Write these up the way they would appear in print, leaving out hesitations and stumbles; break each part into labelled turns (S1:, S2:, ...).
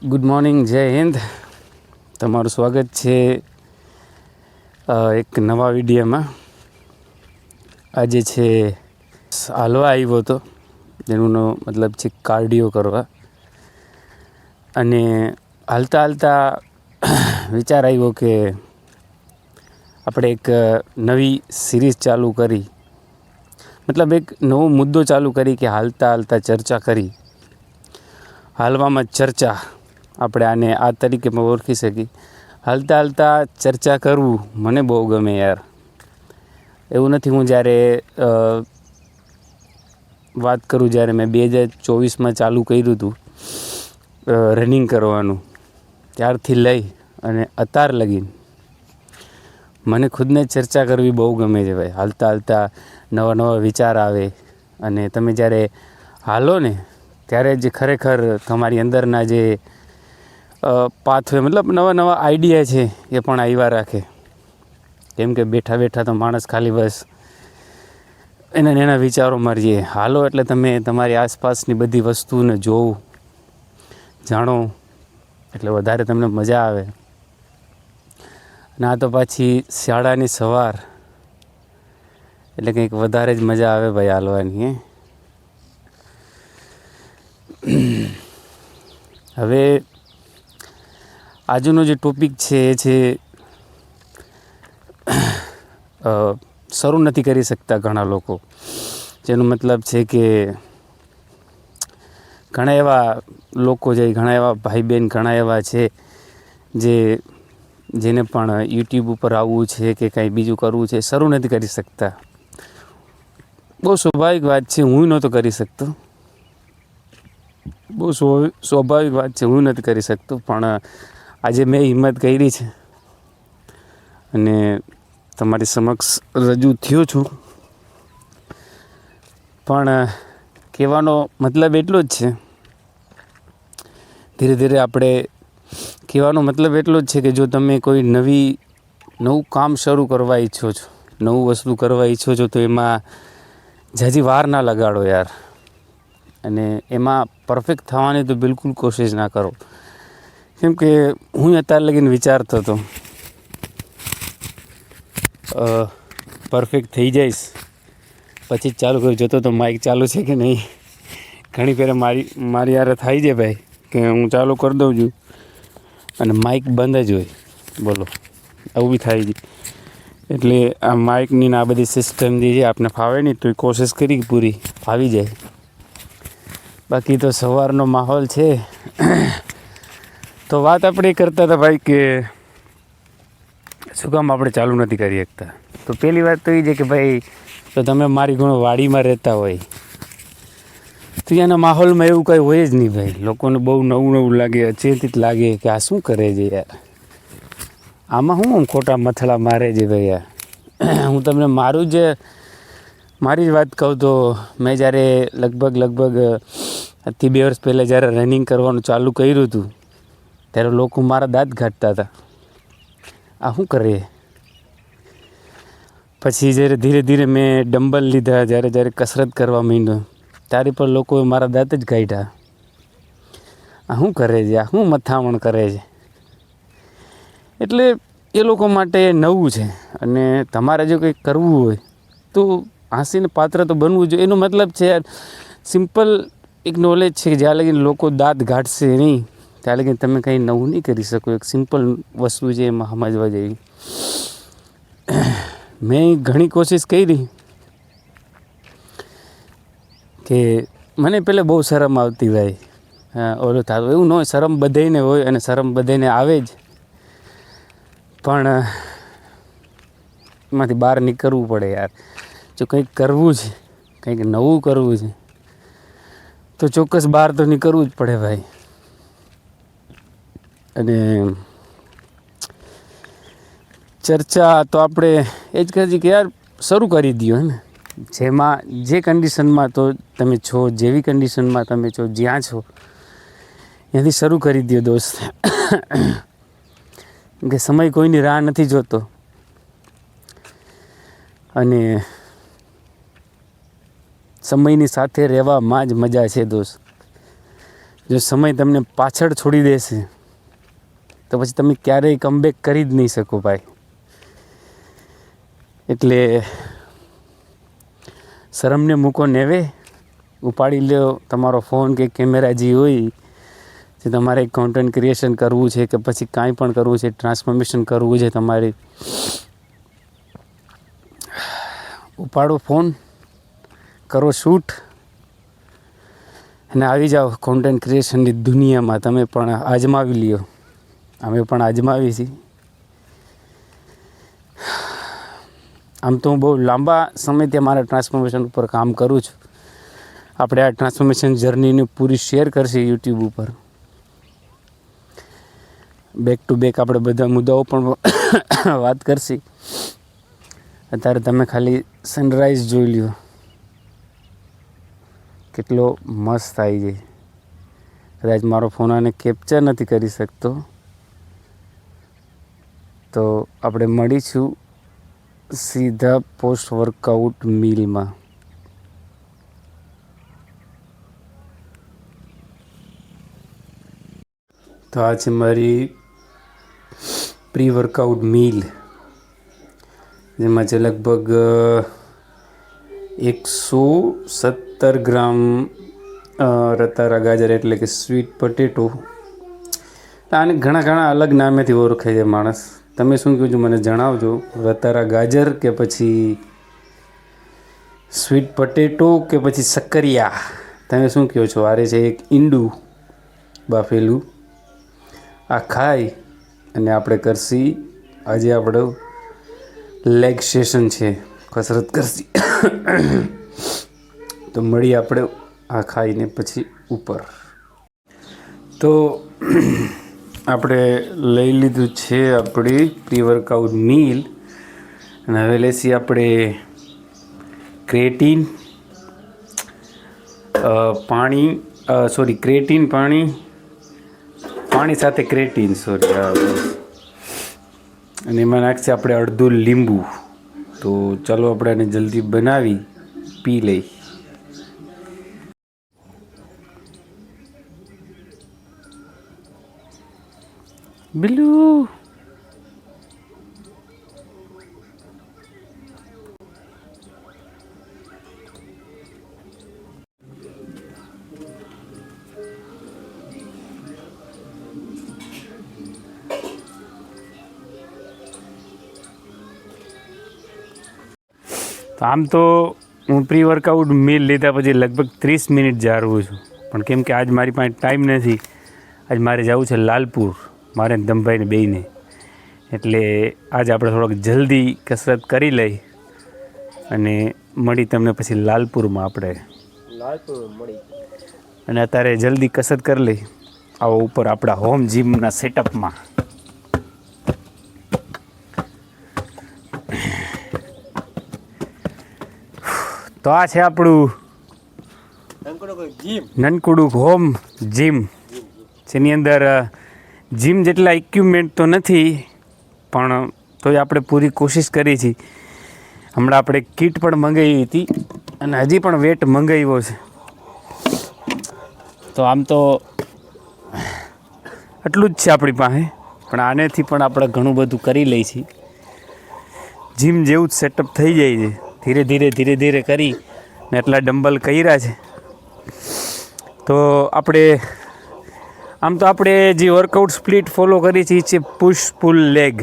S1: Good morning, જય હિન્દ. તમારું સ્વાગત છે એક નવા વિડીયોમાં. આજે છે હાલવા આવ્યો હતો, જેનો મતલબ છે કાર્ડિયો કરવા. અને હાલતા હાલતા વિચાર આવ્યો કે આપણે એક નવી સિરીઝ ચાલુ કરી, મતલબ એક નવો મુદ્દો ચાલુ કરી કે હાલતા હાલતા ચર્ચા કરી. હાલવામાં ચર્ચા, આપણે આને આ તરીકે પણ ઓળખી શકીએ. હાલતા હાલતા ચર્ચા કરવું મને બહુ ગમે યાર. એવું નથી, હું જ્યારે વાત કરું, જ્યારે મેં 2024માં ચાલુ કર્યું હતું રનિંગ કરવાનું, ત્યારથી લઈ અને અત્યાર લગીને મને ખુદને ચર્ચા કરવી બહુ ગમે છે ભાઈ. હાલતા હાલતા નવા નવા વિચાર આવે, અને તમે જ્યારે હાલો ને ત્યારે જ ખરેખર તમારી અંદરના જે પાથવે, મતલબ નવા નવા આઈડિયા છે એ પણ આવ્યા રાખે. કેમ કે બેઠા બેઠા તો માણસ ખાલી બસ એના વિચારોમાં રહીએ. હાલો એટલે તમે તમારી આસપાસની બધી વસ્તુને જોવો, જાણો, એટલે વધારે તમને મજા આવે. અને આ તો પાછી શાળાની સવાર, એટલે કંઈક વધારે જ મજા આવે ભાઈ હાલવાની. હવે આજનો જે ટોપિક છે એ છે શરૂ નથી કરી શકતા ઘણા લોકો. જેનો મતલબ છે કે ઘણા એવા લોકો છે, ઘણા એવા ભાઈ બહેન, ઘણા એવા છે જેને પણ યુટ્યુબ ઉપર આવવું છે કે કંઈ બીજું કરવું છે, શરૂ નથી કરી શકતા. બહુ સ્વાભાવિક વાત છે, હું નહોતો કરી શકતો. બહુ સ્વાભાવિક વાત છે, હું નથી કરી શકતો. પણ આજે મેં હિંમત કરી છે અને તમારી સમક્ષ રજૂ થયો છું. પણ કહેવાનો મતલબ એટલો જ છે, ધીરે ધીરે આપણે કહેવાનો મતલબ એટલો જ છે કે જો તમે કોઈ નવું કામ શરૂ કરવા ઈચ્છો છો, નવું વસ્તુ કરવા ઈચ્છો છો, તો એમાં ઝાઝી વાર ના લગાડો યાર. અને એમાં પરફેક્ટ થવાની તો બિલકુલ કોશિશ ના કરો. કેમ કે હું અત્યારે લગીને વિચારતો હતો પરફેક્ટ થઈ જઈશ પછી જ ચાલુ કરી. જોતો તો માઇક ચાલુ છે કે નહીં. ઘણી ફેરે મારી યાર થાય છે ભાઈ કે હું ચાલુ કરી દઉં છું અને માઇક બંધ જ હોય. બોલો, આવું બી થાય છે. એટલે આ માઇકની ને આ બધી સિસ્ટમ જે છે આપને ફાવે નહીં, તો કોશિશ કરી પૂરી ફાવી જાય. બાકી તો સવારનો માહોલ છે. તો વાત આપણે કરતા હતા ભાઈ કે શું કામ આપણે ચાલુ નથી કરી શકતા. તો પહેલી વાત તો એ છે કે ભાઈ, તો તમે મારી ઘણો વાડીમાં રહેતા હોય તો એના માહોલમાં એવું કંઈ હોય જ નહીં ભાઈ. લોકોને બહુ નવું લાગે, અચેતિત લાગે કે આ શું કરે છે યાર, આમાં શું ખોટા મથળા મારે છે ભાઈ યાર. હું તમને મારી જ વાત કહું તો મેં જ્યારે લગભગ 2 વર્ષ પહેલાં જ્યારે રનિંગ કરવાનું ચાલુ કર્યું હતું, ત્યારે લોકો મારા દાંત કાઢતા હતા, આ શું કરે. પછી જ્યારે ધીરે ધીરે મેં ડમ્બલ લીધા, જ્યારે કસરત કરવા માંડ્યો, ત્યારે પણ લોકોએ મારા દાંત જ કાઢ્યા. આ શું કરે છે, આ શું મથામણ કરે છે. એટલે એ લોકો માટે નવું છે. અને તમારે જો કંઈક કરવું હોય તો હાંસીને પાત્ર તો બનવું જોઈએ. એનો મતલબ છે સિમ્પલ એક નોલેજ છે કે જ્યાં લગીને લોકો દાંત કાઢશે નહીં, ત્યાં લગીને તમે કંઈ નવું નહીં કરી શકો. એક સિમ્પલ વસ્તુ છે, એમાં સમજવા જેવી. મેં ઘણી કોશિશ કરી કે મને પહેલાં બહુ શરમ આવતી ભાઈ. ઓલું થતું, એવું ન હોય, શરમ બધાને હોય અને શરમ બધાને આવે જ. પણ એમાંથી બહાર નીકળવું પડે યાર. જો કંઈક કરવું છે, કંઈક નવું કરવું છે, તો ચોક્કસ બહાર તો નીકળવું જ પડે ભાઈ. અને ચર્ચા તો આપણે એ જ કરીએ કે યાર શરૂ કરી દો ને, જેમાં જે કન્ડિશનમાં તો તમે છો, જેવી કન્ડિશનમાં તમે છો, જ્યાં છો ત્યાંથી શરૂ કરી દો દોસ્ત. કે સમય કોઈની રાહ નથી જોતો. અને સમયની સાથે રહેવામાં જ મજા છે દોસ્ત. જો સમય તમને પાછળ છોડી દેશે તો પછી તમે ક્યારેય કમબેક કરી જ નહીં શકો ભાઈ. એટલે શરમને મૂકો નેવે, ઉપાડી લ્યો તમારો ફોન કે કેમેરા જે હોય જે તમારે કોન્ટેન્ટ ક્રિએશન કરવું છે કે પછી કાંઈ પણ કરવું છે, ટ્રાન્સફોર્મેશન કરવું છે તમારે, ઉપાડો ફોન, કરો શૂટ અને આવી જાઓ કોન્ટેન્ટ ક્રિએશનની દુનિયામાં. તમે પણ આજમાવી લ્યો, અમે પણ આજમાવી છીએ. આમ તો હું બહુ લાંબા સમયથી મારા ટ્રાન્સફોર્મેશન ઉપર કામ કરું છું. આપણે આ ટ્રાન્સફોર્મેશન જર્નીને પૂરી શેર કરશે યુટ્યુબ ઉપર. બેક ટુ બેક આપણે બધા મુદ્દાઓ પણ વાત કરશી. અત્યારે તમે ખાલી સનરાઈઝ જોઈ લ્યો, કેટલો મસ્ત આવી જાય. કદાચ મારો ફોન આને કેપ્ચર નથી કરી શકતો, તો આપણે મળીશું સીધા પોસ્ટ વર્કઆઉટ મીલમાં. તો આ છે મારી પ્રી વર્કઆઉટ મીલ, જેમાં છે લગભગ 117 ગ્રામ રતારા ગાજર એટલે કે સ્વીટ પટેટો. આને ઘણા અલગ નામેથી ઓળખાય છે માણસ. તમે શું કહો છો મને જણાવજો, રતારા ગાજર કે પછી સ્વીટ પટેટો કે પછી સક્કરિયા, તમે શું કહો છો? આરે છે એક ઈંડું બાફેલું. આ ખાઈ અને આપણે કરશી આજે આપણું લેગ સેશન છે, કસરત કરશી. તો મળીએ આપણે આ ખાઈને પછી ઉપર. તો આપણે લઈ લીધું છે આપણી પ્રી વર્કઆઉટ મીલ અને હવે લેશી આપણે ક્રેટીન પાણી, સોરી ક્રેટીન પાણી સાથે ક્રેટીન, સોરી, અને એમાં નાખશે આપણે અડધું લીંબુ. તો ચાલો આપણે આને જલ્દી બનાવી પી લઈ. બિલ્લુ તો આમ તો હું પ્રી વર્કઆઉટ મીલ લીધા પછી લગભગ 30 મિનિટ જાળવું છું, પણ કેમ કે આજ મારી પાસે ટાઈમ નથી. આજ મારે જવું છે લાલપુર, મારે દમભાઈને બેયને. એટલે આજે આપણે થોડોક જલ્દી કસરત કરી લઈ અને મળી તમને પછી લાલપુરમાં. આપણે મળી અને અત્યારે જલ્દી કસરત કરી લઈ. આવો ઉપર આપણા હોમ જીમના સેટઅપમાં. તો આ છે આપણું નનકુડું હોમ જીમ, જેની અંદર જીમ જેટલા ઇક્વિપમેન્ટ તો નથી, પણ તોય આપણે પૂરી કોશિશ કરી છે. હમણાં આપણે કીટ પણ મંગાવી હતી અને હજી પણ વેટ મંગાવ્યો છે. તો આમ તો આટલું જ છે આપણી પાસે, પણ આનેથી પણ આપણે ઘણું બધું કરી લઈએ છીએ. જીમ જેવું જ સેટઅપ થઈ જાય છે. ધીરે ધીરે કરી ને એટલા ડમ્બલ કર્યા છે. તો આપણે આમ તો આપણે જે વર્કઆઉટ સ્પ્લિટ ફોલો કરી છે એ છે પુશ પુલ લેગ,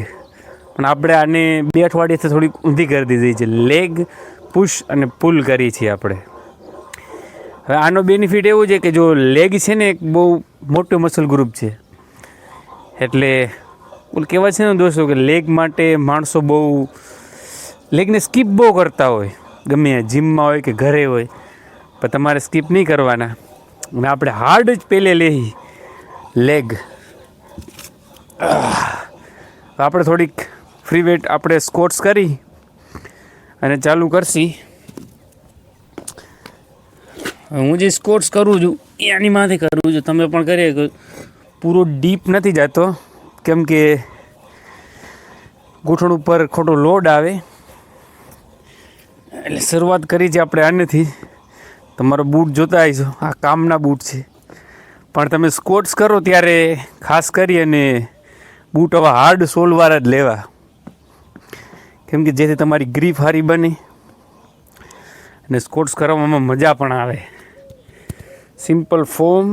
S1: પણ આપણે આને 2 અઠવાડિયાથી થોડીક ઊંધી કરી દીધી છે. લેગ પુશ અને પુલ કરી છીએ આપણે. હવે આનો બેનિફિટ એવું છે કે જો લેગ છે ને એક બહુ મોટું મસલ ગ્રુપ છે, એટલે ઓલું કહેવાય છે ને દોસ્તો કે લેગ માટે માણસો બહુ લેગને સ્કીપ બહુ કરતા હોય, ગમે જીમમાં હોય કે ઘરે હોય, પણ તમારે સ્કીપ નહીં કરવાના. અને આપણે હાર્ડ જ પહેલે લઈ લેગ. આપણે થોડીક ફ્રી વેટ આપણે સ્કોટ્સ કરી અને ચાલુ કરશી. હું જે સ્કોટ્સ કરું છું એ આની માથે કરું છું, તમે પણ કરીએ. પૂરો ડીપ નથી જતો કેમ કે ગૂંઠણ ઉપર ખોટો લોડ આવે, એટલે શરૂઆત કરી છે આપણે આનેથી. તમારો બૂટ જોતા આવીશું, આ કામના બૂટ છે, પણ તમે સ્કોટ્સ કરો ત્યારે ખાસ કરી અને બૂટ આવા હાર્ડ સોલવાળા જ લેવા, કેમ કે જેથી તમારી ગ્રીપ સારી બને અને સ્કોટ્સ કરવામાં મજા પણ આવે. સિમ્પલ ફોર્મ,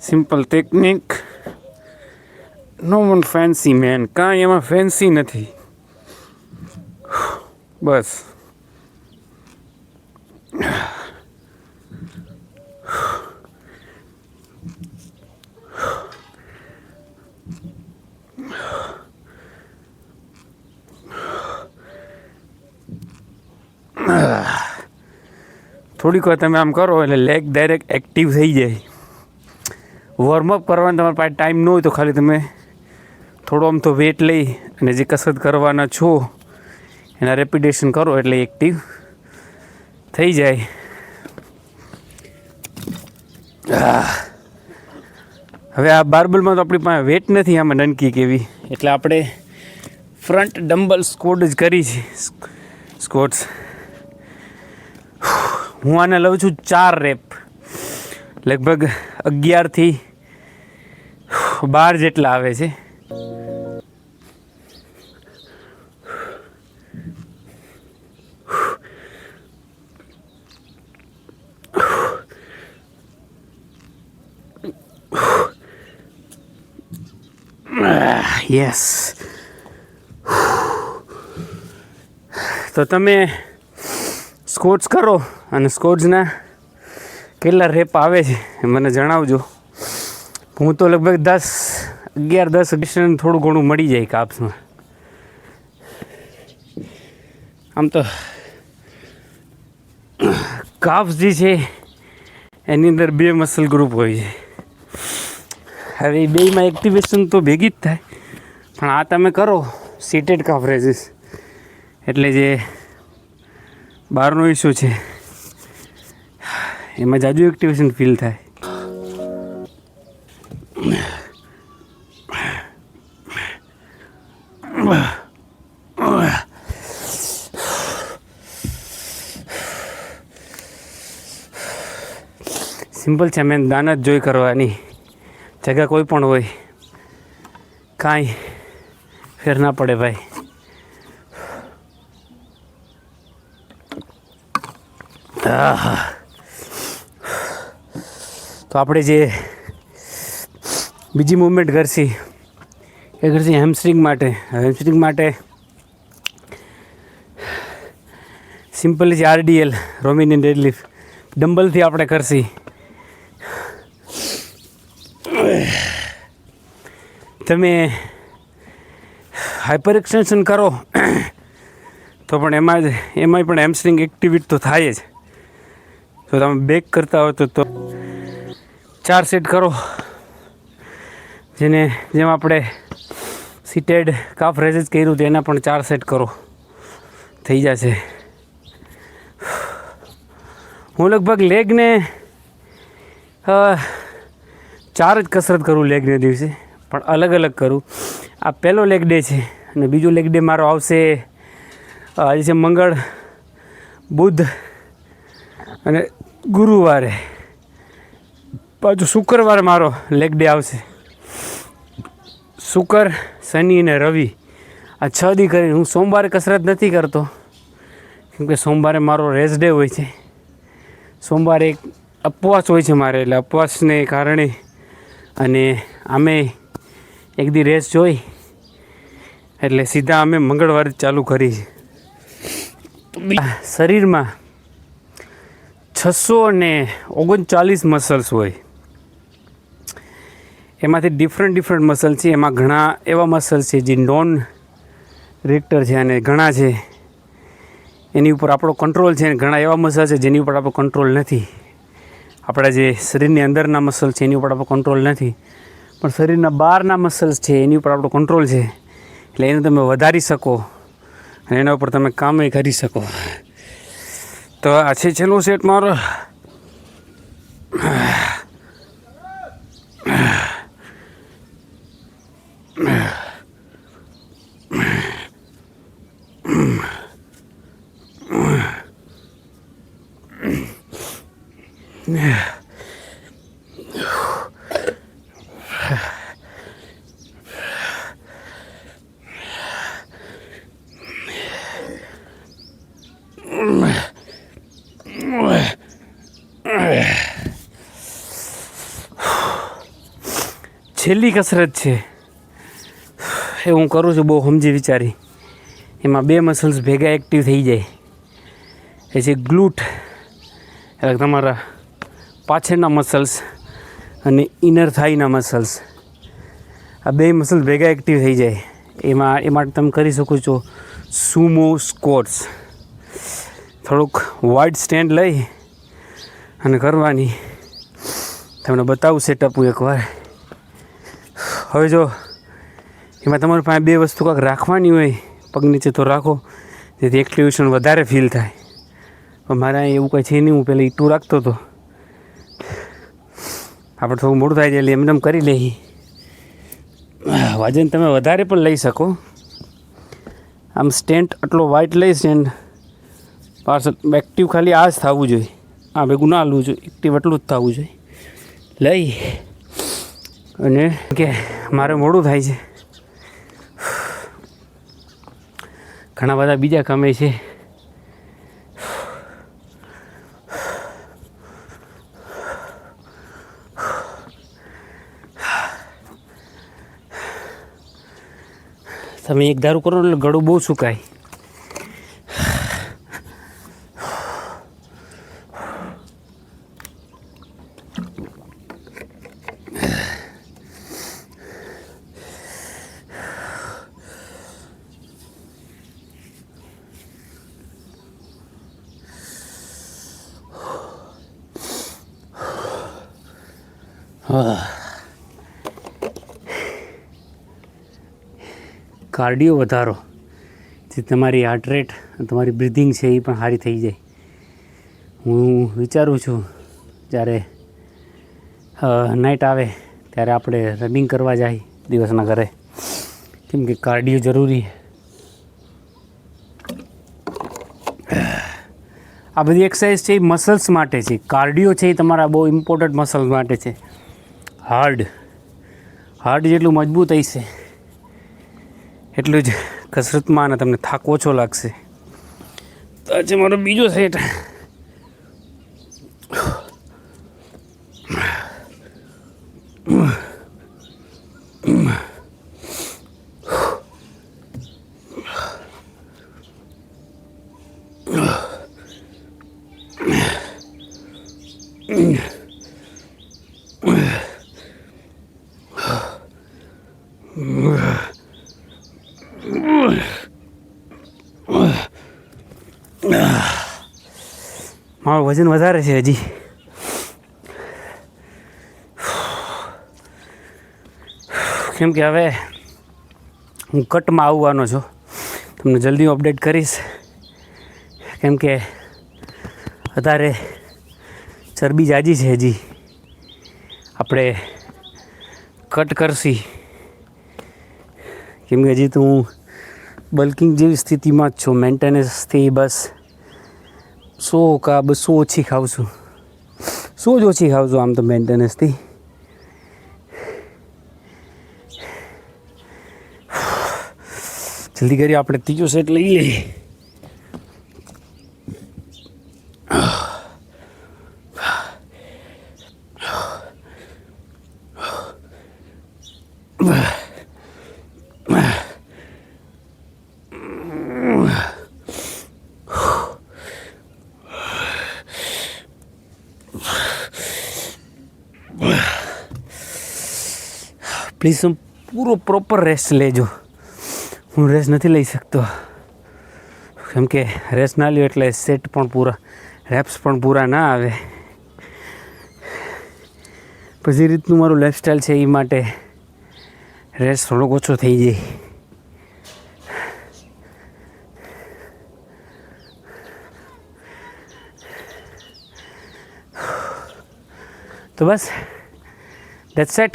S1: સિમ્પલ ટેકનિક, નો વન ફેન્સી મેન, કાંઈ એમાં ફેન્સી નથી. બસ થોડીક વાર તમે આમ કરો એટલે લેગ ડાયરેક્ટ એક્ટિવ થઈ જાય. વોર્મઅપ કરવાનો તમારા પાસે ટાઈમ ન હોય તો ખાલી તમે થોડો આમ તો વેટ લઈ અને જે કસરત કરવાના છો એના રેપિટેશન કરો એટલે એક્ટિવ થઈ જાય. હવે આ બાર્બલમાં તો આપણી પાસે વેટ નથી આમાં નનકી કેવી, એટલે આપણે ફ્રન્ટ ડમ્બલ સ્કોટ જ કરી છે. સ્કોટ્સ હું આને લઉં છું 4 રેપ, લગભગ 11 થી 12 જેટલા આવે છે. યસ. તો તમે સ્કોટ્સ કરો અને સ્કોટ્સના કેટલા રેપ આવે છે મને જણાવજો. હું તો લગભગ 11-10 થોડું ઘણું મળી જાય કાપ્સમાં. આમ તો કાપ્સ જે છે એની અંદર 2 મસલ ગ્રુપ હોય છે. હવે એ બેમાં એક્ટિવેશન તો ભેગી જ થાય, પણ આ તમે કરો સીટેડ કાફ રેઝિસ એટલે જે બહારનો ઇસ્યુ છે એમાં જાજુ એક્ટિવેશન ફીલ થાય. સિમ્પલ છે, મેં દાન જ જોઈ કરવાની, જગ્યા કોઈ પણ હોય કાંઈ ફેર ના પડે ભાઈ. તો આપણે જે બીજી મૂવમેન્ટ કરશી એ કરશી હેમસ્ટ્રિંગ માટે. હેમસ્ટ્રિંગ માટે સિમ્પલ છે RDL, રોમેનિયન ડેડલિફ્ટ, ડમ્બલથી આપણે કરશી. તમે હાઇપર એક્સટેન્શન કરો તો પણ એમાંય પણ હેમસ્ટ્રિંગ એક્ટિવિટી તો થાય જ. તો તમે બેક કરતા હો તો 4 સેટ કરો, જેમ આપણે સીટેડ કાફ રેઝિસ કર્યું તો એના પણ 4 સેટ કરો, થઈ જશે. હું લગભગ લેગને 4 જ કસરત કરું લેગને દિવસે, પણ અલગ અલગ કરું. આ પહેલો લેગ ડે છે અને બીજો લેગ ડે મારો આવશે આજે છે મંગળ, બુધ અને ગુરુવારે. પાછું શુક્રવારે મારો લેગ ડે આવશે. શુક્ર, શનિ અને રવિ આ 6 દી કરીને હું સોમવારે કસરત નથી કરતો, કેમકે સોમવારે મારો રેસ્ટ ડે હોય છે. સોમવારે એક ઉપવાસ હોય છે મારે, એટલે ઉપવાસને કારણે અને અમે એક દી રેસ્ટ જોઈ એટલે સીધા અમે મંગળવારે ચાલુ કરી. શરીરમાં 639 મસલ્સ હોય, એમાંથી ડિફરન્ટ મસલ છે. એમાં ઘણા એવા મસલ્સ છે જે નોન રિએક્ટર છે અને ઘણા છે એની ઉપર આપણો કંટ્રોલ છે, અને ઘણા એવા મસલ છે જેની ઉપર આપણો કંટ્રોલ નથી. આપણા જે શરીરની અંદરના મસલ છે એની ઉપર આપણો કંટ્રોલ નથી, પણ શરીરના બહારના મસલ્સ છે એની ઉપર આપણો કંટ્રોલ છે. એટલે એને તમે વધારી શકો અને એના ઉપર તમે કામ કરી શકો. તો આ છે છેલ્લો સેટ મારો. છેલ્લી કસરત છે એ હું કરું છું બહુ સમજી વિચારી. એમાં 2 મસલ્સ ભેગા એક્ટિવ થઈ જાય. એ છે ગ્લૂટ, એટલે તમારા પાછળના મસલ્સ, અને ઇનર થાઈના મસલ્સ. આ 2 મસલ્સ ભેગા એક્ટિવ થઈ જાય. એ માટે તમે કરી શકો છો સુમો સ્ક્વોટ્સ. થોડુંક વાઇડ સ્ટેન્ડ લઈ અને કરવાની. તમને બતાવું સેટઅપ એકવાર. હવે જો એમાં તમારી પાસે 2 વસ્તુ કાંઈક રાખવાની હોય પગ નીચે તો રાખો, જેથી એક્ટિવેશન વધારે ફીલ થાય. પણ મારે અહીં એવું કંઈ છે નહીં. હું પહેલાં ઈટું રાખતો હતો. આપણે થોડું મોડું થાય છે એટલે એમને કરી લઈએ. વજન તમે વધારે પણ લઈ શકો. આમ સ્ટેન્ડ આટલો વાઇટ લઈ સ્ટેન્ડ પાર્સલ એક્ટિવ ખાલી આ જ થવું જોઈએ. આ ભેગું ના હાલવું જોઈએ, એક્ટિવ એટલું જ થવું જોઈએ. લઈ અને કે મારે મોડું થાય છે, ઘણા બધા બીજા કામે છે. તમે એક ધારું કરો એટલે ગળું બહુ સુકાય. કાર્ડિયો વધારો, જે તમારી હાર્ટ રેટ, તમારી બ્રિધિંગ છે એ પણ સારી થઈ જાય. હું વિચારું છું જ્યારે નાઇટ આવે ત્યારે આપણે રનિંગ કરવા જાય દિવસના ઘરે, કેમ કે કાર્ડિયો જરૂરી. આ બધી એક્સરસાઇઝ છે એ મસલ્સ માટે છે. કાર્ડિયો છે એ તમારા બહુ ઇમ્પોર્ટન્ટ મસલ્સ માટે છે. હાર્ટ જેટલું મજબૂત હશે એટલું જ કસરતમાં અને તમને થાક ઓછો લાગશે. તો આજે મારો બીજો સેટ. મારું વજન વધારે છે હજી. કેમ કે હવે હું કટમાં આવવાનો છું. તમને જલ્દી અપડેટ કરીશ, કેમ કે અત્યારે ચરબી જાજી છે. હજી આપણે કટ કરશી, કેમ કે હજી તો હું બલ્કિંગ જેવી સ્થિતિમાં જ છું. મેન્ટેનન્સથી બસ 100 કા 200 ઓછી ખાઉં છું. 100 જ ઓછી ખાઉં છું આમ તો મેન્ટેનન્સથી. જલ્દી કરી આપણે ત્રીજો સેટ લઈ લઈએ. પ્લીઝ પૂરો પ્રોપર રેસ્ટ લેજો. હું રેસ્ટ નથી લઈ શકતો, કેમ કે રેસ્ટ ના લ્યો એટલે સેટ પણ પૂરા, રેપ્સ પણ પૂરા ના આવે. પછી રીતનું મારું લાઈફસ્ટાઈલ છે એ માટે રેસ્ટ થોડોક ઓછો થઈ જાય. તો બસ દેટ્સ ઇટ.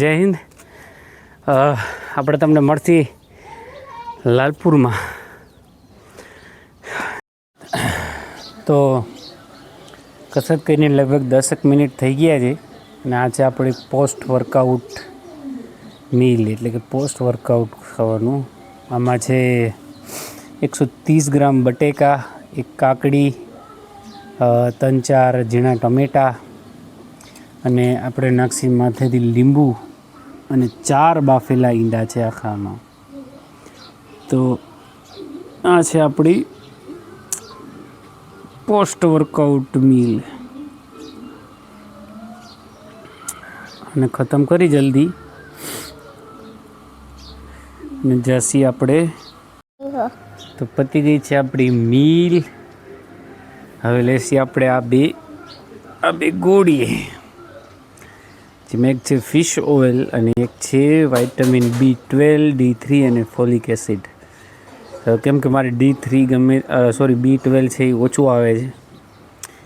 S1: જય હિન્દ. આપણે તમને મળતી લાલપુરમાં. તો કસરત કરીને લગભગ 10 મિનિટ થઈ ગયા છે, અને આ છે આપણી પોસ્ટ વર્કઆઉટ મીલ, એટલે કે પોસ્ટ વર્કઆઉટ ખાવાનું. આમાં છે 130 ગ્રામ બટેકા, 1 કાકડી, 3-4 ઝીણા ટમેટાં, અને આપણે નાખશી માથેથી લીંબુ અને 4 બાફેલા ઈંડા છે આખામાં. તો આ છે આપણી પોસ્ટ વર્કઆઉટ મીલ. અને ખતમ કરી જલ્દી ને જસી આપણે. તો પતી ગઈ છે આપણી મીલ. હવે લેસી આપણે આ બે ગોળી, જેમાં એક છે ફિશ ઓઇલ અને એક છે વાઇટામિન B12, D3 અને ફોલિક એસિડ. કેમ કે મારે B12 છે એ ઓછું આવે છે,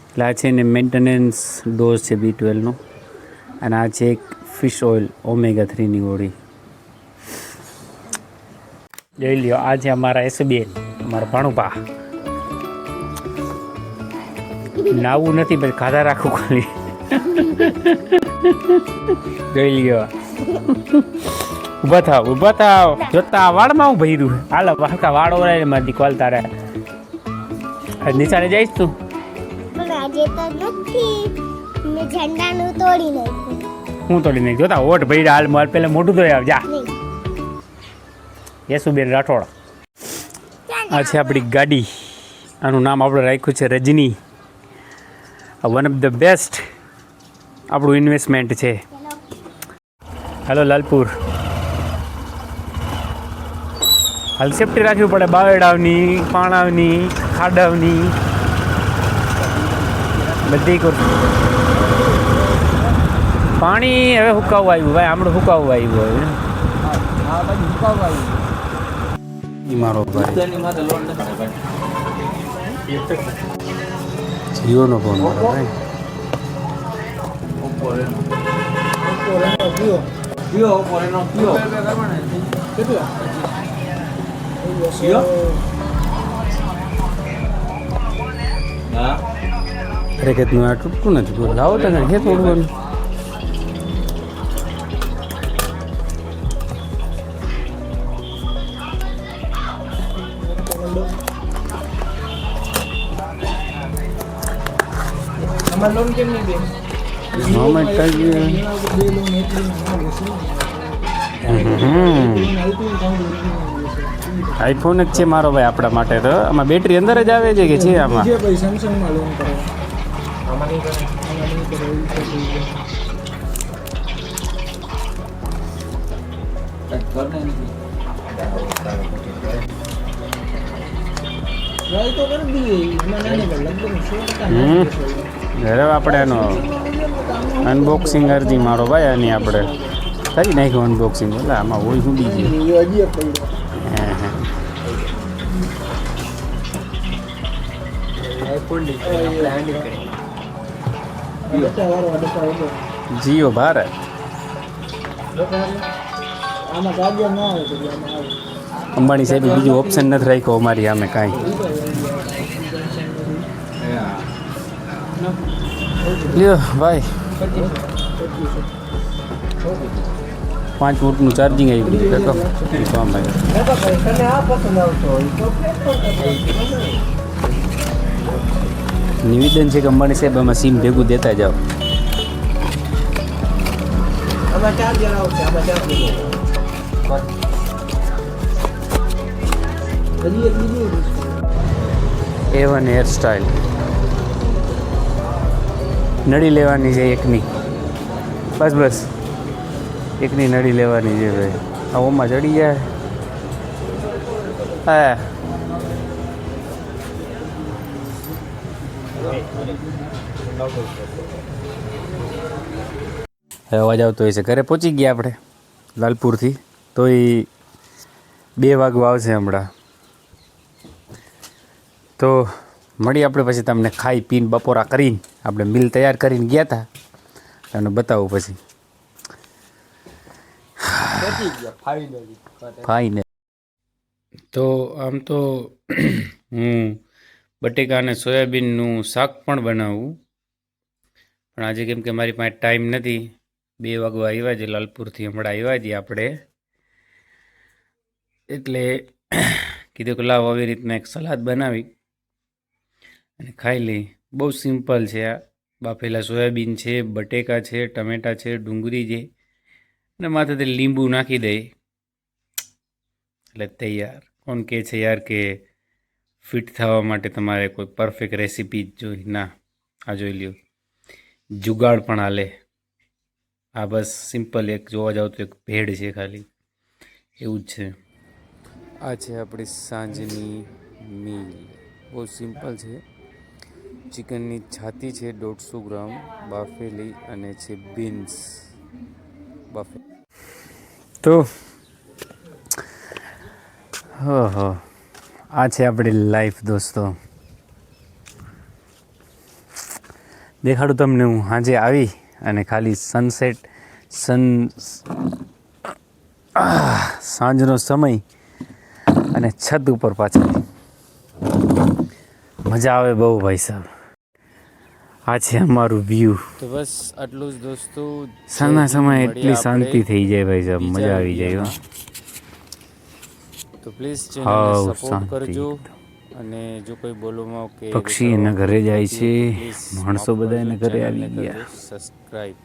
S1: એટલે આ છે ને મેન્ટેનન્સ ડોઝ છે B12નો. અને આ છે એક ફિશ ઓઇલ ઓમેગા 3ની ગોળી. જોઈ લ્યો, આ છે અમારા એસબીએન, અમારા ભાણુપા. નાવું નથી પછી ખાધા રાખવું ખાલી. જોઈ લ્યો, ઊભા થાવ જોતા વાળમાં હું ભર્યું. હાલો હલકા વાળ ઓરાય મારી કોલ તારે. નિશાળે જઈશ તું?
S2: આજે તો નથી, મેં ઝંડાનું તોડી નાખ્યું.
S1: હું તોડી નાખ્યું? જોતા ઓટ ભર્યા. હાલ માર પેલા મોટું ધોઈ આવ જા. યશુબેન રાઠોડ. આ છે આપણી ગાડી. આનું નામ આપણે રાખ્યું છે રજની. વન ઓફ ધ બેસ્ટ આપણું ઇન્વેસ્ટમેન્ટ છે. હાલો લાલપુર. હાલ સેફ્ટી રાખવી પડે, બાવેડાવની, પાણાવની, ખાડાવની બધી. પાણી હવે હુકાવવા આવ્યું ભાઈ, હમણાં હુકાવવા આવ્યું. હવે મારો જીઓનો ફોન મારો ભાઈ. અરે કેટલું આ તૂટતું નથી. લાવો તો ને તોડવાનું. આઈફોન જ છે મારો ભાઈ આપણા માટે. તો આમાં બેટરી અંદર જ આવે છે કે છે આમાં? હવે આપણે એનો અનબોક્સિંગ અરજી મારો ભાઈ. આની આપણે કરી નાખ્યું અનબોક્સિંગ. એટલે આમાં હોય શું બીજી? જીઓ ભારત. અંબાણી સાહેબ બીજું ઓપ્શન નથી રાખ્યો અમારી સામે કાંઈ. લ્યો ભાઈ, 5 વોટનું ચાર્જિંગ આવી ગયું. નિવેદન છે કે અંબાણી સાહેબ આમાં સીમ ભેગું દેતા જાઓ. A1 હેરસ્ટાઈલ નળી લેવાની છે એકની. બસ એકની નળી લેવાની છે ભાઈ. આ ઓમાં ચડી જાય. હા અવાજ આવતો હોય છે. ઘરે પહોંચી ગયા આપણે લાલપુરથી. તો એ 2 વાગવા આવશે હમણાં. તો મળી આપણે પછી તમને ખાઈ પીને બપોરા કરીને આપણે મિલ તૈયાર કરીને ગયા હતા. તમને બતાવું પછી. ફાઈને તો આમ તો હું બટેકા અને સોયાબીનનું શાક પણ બનાવું, પણ આજે કેમ કે મારી પાસે ટાઈમ નથી. 2 વાગવા આવ્યા છે લાલપુરથી. હમણાં આવ્યા છીએ આપણે. એટલે કીધું કે લાવ આવી રીતના એક સલાદ બનાવી અને ખાઈ લઈ. બહુ સિમ્પલ છે આ. બાફેલા સોયાબીન છે, બટેકા છે, ટમેટાં છે, ડુંગળી છે અને માથેથી લીંબુ નાખી દઈ એટલે તૈયાર. કોણ કહે છે યાર કે ફિટ થવા માટે તમારે કોઈ પરફેક્ટ રેસીપી જોઈ? ના, આ જોઈ લ્યો, જુગાડ પણ હાલે. આ બસ સિમ્પલ એક જોવા જાવ તો એક ભેડ છે ખાલી, એવું જ છે. આ છે આપણી સાંજની મીલ, બહુ સિમ્પલ છે. ચિકનની છાતી છે 150 ગ્રામ બાફેલી, અને છે બીન્સ બાફે. તો આ છે આપણી લાઈફ દોસ્તો. દેખાડું તમને, હું સાંજે આવી અને ખાલી સાંજનો સમય અને છત ઉપર પાછળ મજા આવે બહુ ભાઈ સાહેબ. આ છે અમારું વ્યૂ. તો બસ આટલું જ દોસ્તો. સાંજના સમયે એટલી શાંતિ થઈ જાય ભાઈ સાહેબ, મજા આવી જાય. તો પ્લીઝ ચેનલને સપોર્ટ કરજો. અને જો કોઈ બોલવામાં કે પક્ષી એના ઘરે જાય છે, માણસો બધા એના ઘરે આવી ગયા. સબસ્ક્રાઇબ.